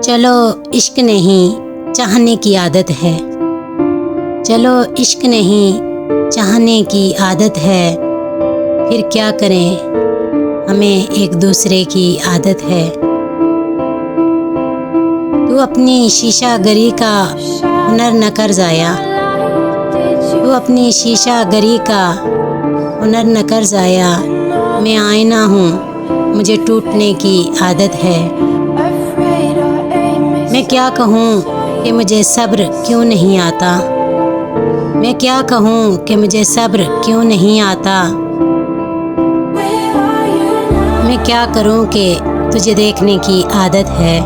चलो इश्क नहीं चाहने की आदत है, चलो इश्क नहीं चाहने की आदत है, फिर क्या करें हमें एक दूसरे की आदत है। तू अपनी शीशा गरी का हुनर न कर जाया, तू अपनी शीशा गरी का हुनर न कर जाया। मैं आईना हूँ मुझे टूटने की आदत है। मैं क्या कहूँ कि मुझे सब्र क्यों नहीं आता, मैं क्या कहूँ कि मुझे सब्र क्यों नहीं आता। मैं क्या करूँ कि तुझे देखने की आदत है।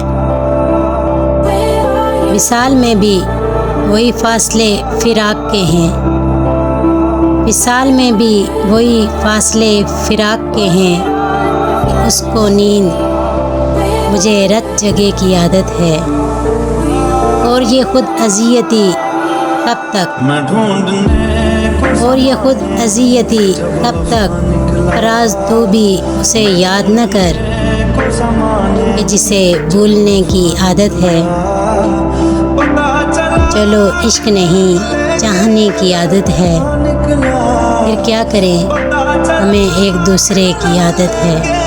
विसाल में भी वही फासले फिराक के हैं, विसाल में भी वही फासले फिराक के हैं कि उसको नींद मुझे रत जगह की आदत है। और ये खुद अज़ियती कब तक, और ये खुद अज़ियती कब तक, फराज तू भी उसे याद न कर कि जिसे भूलने की आदत है। चलो इश्क नहीं चाहने की आदत है, फिर क्या करें हमें एक दूसरे की आदत है।